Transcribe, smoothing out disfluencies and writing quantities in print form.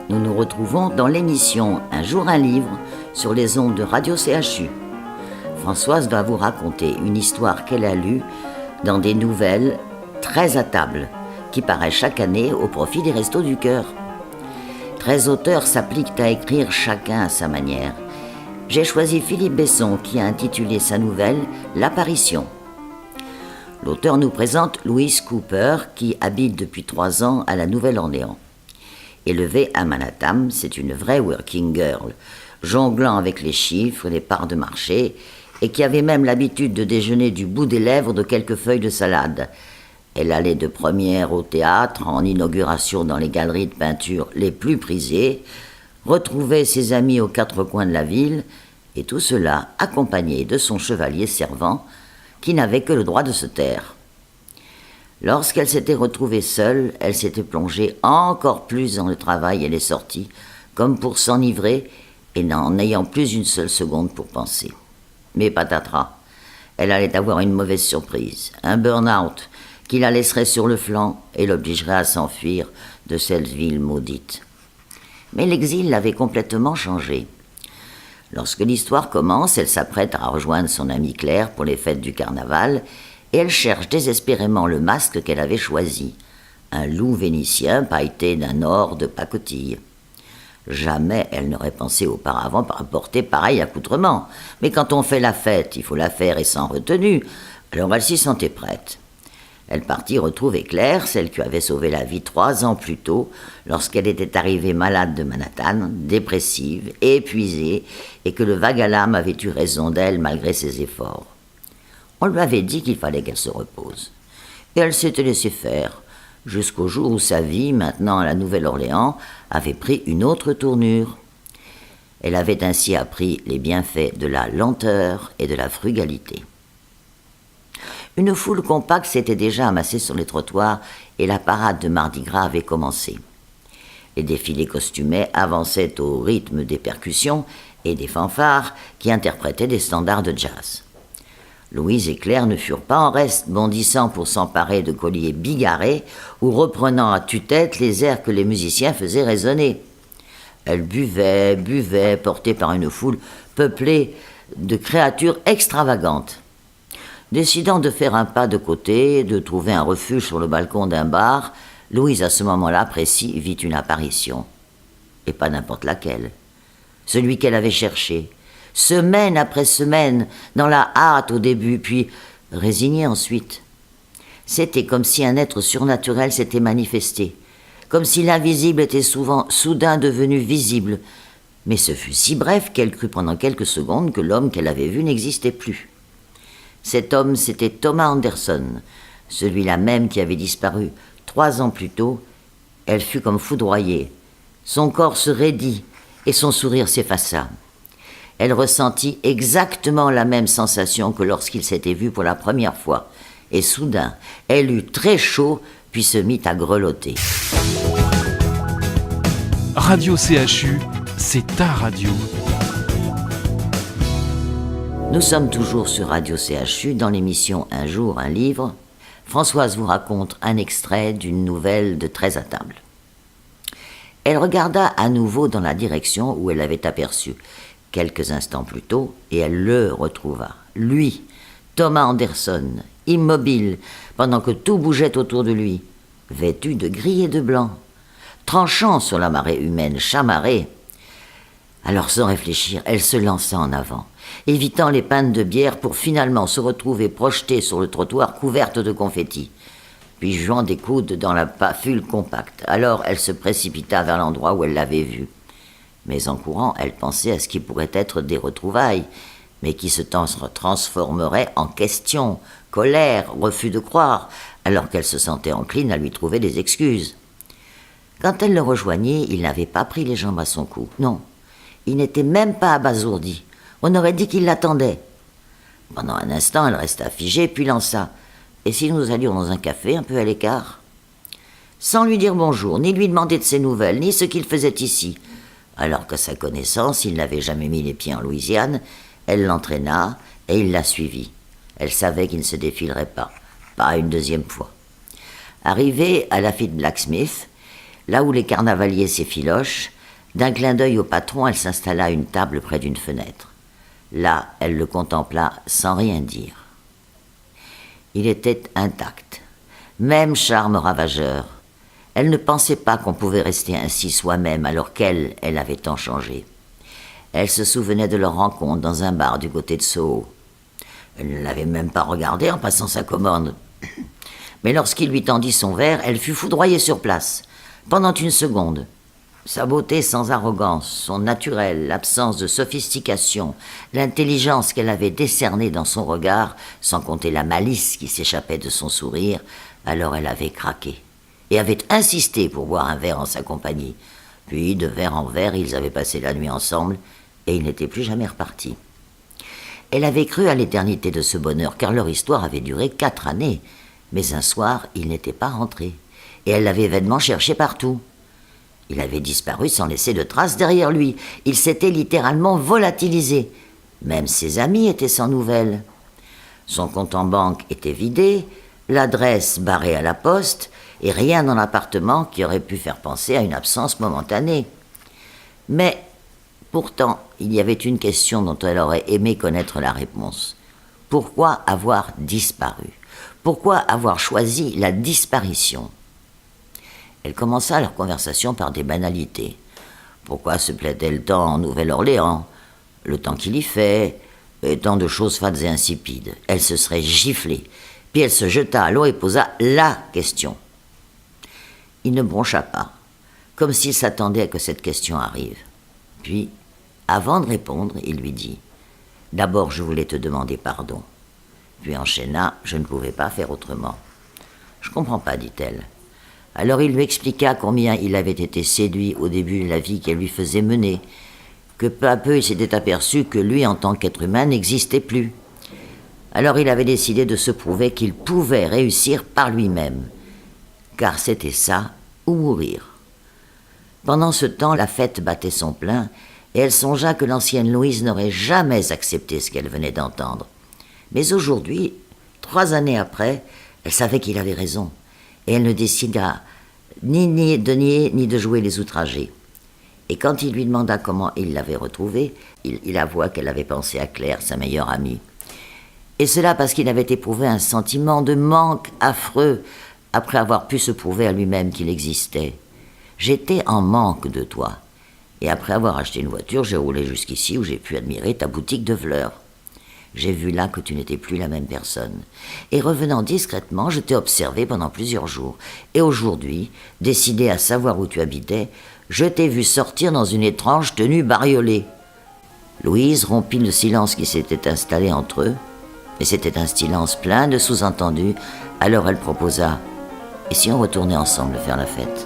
Nous nous retrouvons dans l'émission Un jour un livre sur les ondes de Radio CHU. Françoise va vous raconter une histoire qu'elle a lue dans des nouvelles très à table qui paraît chaque année au profit des Restos du Cœur. 13 auteurs s'appliquent à écrire chacun à sa manière. J'ai choisi Philippe Besson qui a intitulé sa nouvelle L'apparition. L'auteur nous présente Louise Cooper qui habite depuis 3 ans à la Nouvelle-Orléans. Élevée à Manhattan, c'est une vraie working girl, jonglant avec les chiffres, les parts de marché, et qui avait même l'habitude de déjeuner du bout des lèvres de quelques feuilles de salade. Elle allait de première au théâtre, en inauguration dans les galeries de peinture les plus prisées, retrouvait ses amis aux 4 coins de la ville, et tout cela accompagné de son chevalier servant, qui n'avait que le droit de se taire. Lorsqu'elle s'était retrouvée seule, elle s'était plongée encore plus dans le travail et les sorties, comme pour s'enivrer et n'en ayant plus une seule seconde pour penser. Mais patatras, elle allait avoir une mauvaise surprise, un burn-out qui la laisserait sur le flanc et l'obligerait à s'enfuir de cette ville maudite. Mais l'exil l'avait complètement changée. Lorsque l'histoire commence, elle s'apprête à rejoindre son amie Claire pour les fêtes du carnaval et elle cherche désespérément le masque qu'elle avait choisi, un loup vénitien pailleté d'un or de pacotille. Jamais elle n'aurait pensé auparavant porter pareil accoutrement, mais quand on fait la fête, il faut la faire et sans retenue, alors elle s'y sentait prête. Elle partit retrouver Claire, celle qui avait sauvé la vie 3 ans plus tôt, lorsqu'elle était arrivée malade de Manhattan, dépressive, épuisée, et que le vague à l'âme avait eu raison d'elle malgré ses efforts. On lui avait dit qu'il fallait qu'elle se repose. Et elle s'était laissée faire, jusqu'au jour où sa vie, maintenant à la Nouvelle-Orléans, avait pris une autre tournure. Elle avait ainsi appris les bienfaits de la lenteur et de la frugalité. Une foule compacte s'était déjà amassée sur les trottoirs et la parade de Mardi Gras avait commencé. Les défilés costumés avançaient au rythme des percussions et des fanfares qui interprétaient des standards de jazz. Louise et Claire ne furent pas en reste, bondissant pour s'emparer de colliers bigarrés ou reprenant à tue-tête les airs que les musiciens faisaient résonner. Elles buvaient, portées par une foule peuplée de créatures extravagantes. Décidant de faire un pas de côté, de trouver un refuge sur le balcon d'un bar, Louise, à ce moment-là précis, vit une apparition. Et pas n'importe laquelle. Celui qu'elle avait cherché. Semaine après semaine, dans la hâte au début, puis résignée ensuite. C'était comme si un être surnaturel s'était manifesté, comme si l'invisible était soudain devenu visible. Mais ce fut si bref qu'elle crut pendant quelques secondes que l'homme qu'elle avait vu n'existait plus. Cet homme, c'était Thomas Anderson, celui-là même qui avait disparu 3 ans plus tôt. Elle fut comme foudroyée. Son corps se raidit et son sourire s'effaça. Elle ressentit exactement la même sensation que lorsqu'ils s'étaient vus pour la première fois. Et soudain, elle eut très chaud, puis se mit à grelotter. Radio CHU, c'est ta radio. Nous sommes toujours sur Radio CHU dans l'émission Un jour, un livre. Françoise vous raconte un extrait d'une nouvelle de 13 à table. Elle regarda à nouveau dans la direction où elle l'avait aperçu quelques instants plus tôt, et elle le retrouva. Lui, Thomas Anderson, immobile, pendant que tout bougeait autour de lui, vêtu de gris et de blanc, tranchant sur la marée humaine, chamarrée. Alors, sans réfléchir, elle se lança en avant, évitant les pannes de bière pour finalement se retrouver projetée sur le trottoir couverte de confettis, puis jouant des coudes dans la foule compacte. Alors, elle se précipita vers l'endroit où elle l'avait vu. Mais en courant, elle pensait à ce qui pourrait être des retrouvailles, mais qui se transformerait en questions, colère, refus de croire, alors qu'elle se sentait encline à lui trouver des excuses. Quand elle le rejoignait, il n'avait pas pris les jambes à son cou, non. Il n'était même pas abasourdi. On aurait dit qu'il l'attendait. Pendant un instant, elle resta figée, puis lança « Et si nous allions dans un café, un peu à l'écart ?» Sans lui dire bonjour, ni lui demander de ses nouvelles, ni ce qu'il faisait ici. Alors qu'à sa connaissance, il n'avait jamais mis les pieds en Louisiane, elle l'entraîna et il la suivit. Elle savait qu'il ne se défilerait pas une deuxième fois. Arrivé à Lafitte Blacksmith, là où les carnavaliers s'effilochent, d'un clin d'œil au patron, elle s'installa à une table près d'une fenêtre. Là, elle le contempla sans rien dire. Il était intact, même charme ravageur. Elle ne pensait pas qu'on pouvait rester ainsi soi-même alors qu'elle avait tant changé. Elle se souvenait de leur rencontre dans un bar du côté de Soho. Elle ne l'avait même pas regardé en passant sa commande. Mais lorsqu'il lui tendit son verre, elle fut foudroyée sur place, pendant une seconde. Sa beauté sans arrogance, son naturel, l'absence de sophistication, l'intelligence qu'elle avait décernée dans son regard, sans compter la malice qui s'échappait de son sourire, alors elle avait craqué et avait insisté pour boire un verre en sa compagnie. Puis, de verre en verre, ils avaient passé la nuit ensemble et ils n'étaient plus jamais repartis. Elle avait cru à l'éternité de ce bonheur, car leur histoire avait duré 4 années. Mais un soir, il n'était pas rentré, et elle l'avait vainement cherché partout. Il avait disparu sans laisser de traces derrière lui. Il s'était littéralement volatilisé. Même ses amis étaient sans nouvelles. Son compte en banque était vidé, l'adresse barrée à la poste, et rien dans l'appartement qui aurait pu faire penser à une absence momentanée. Mais, pourtant, il y avait une question dont elle aurait aimé connaître la réponse. Pourquoi avoir disparu ? Pourquoi avoir choisi la disparition ? Elle commença leur conversation par des banalités. Pourquoi se plaît-elle tant en Nouvelle-Orléans ? Le temps qu'il y fait, et tant de choses fades et insipides. Elle se serait giflée, puis elle se jeta à l'eau et posa la question. Il ne broncha pas, comme s'il s'attendait à que cette question arrive. Puis, avant de répondre, il lui dit « D'abord, je voulais te demander pardon. » Puis enchaîna « Je ne pouvais pas faire autrement. »« Je comprends pas, dit-elle. » Alors il lui expliqua combien il avait été séduit au début de la vie qu'elle lui faisait mener, que peu à peu il s'était aperçu que lui, en tant qu'être humain, n'existait plus. Alors il avait décidé de se prouver qu'il pouvait réussir par lui-même, car c'était ça ou mourir. Pendant ce temps, la fête battait son plein, et elle songea que l'ancienne Louise n'aurait jamais accepté ce qu'elle venait d'entendre. Mais aujourd'hui, 3 années après, elle savait qu'il avait raison. Et elle ne décida ni de nier ni de jouer les outragés. Et quand il lui demanda comment il l'avait retrouvée, il avoua qu'elle avait pensé à Claire, sa meilleure amie. Et cela parce qu'il avait éprouvé un sentiment de manque affreux après avoir pu se prouver à lui-même qu'il existait. « J'étais en manque de toi. Et après avoir acheté une voiture, j'ai roulé jusqu'ici où j'ai pu admirer ta boutique de fleurs. J'ai vu là que tu n'étais plus la même personne. Et revenant discrètement, je t'ai observé pendant plusieurs jours. Et aujourd'hui, décidé à savoir où tu habitais, je t'ai vu sortir dans une étrange tenue bariolée. » Louise rompit le silence qui s'était installé entre eux, mais c'était un silence plein de sous-entendus. Alors elle proposa « Et si on retournait ensemble faire la fête ?»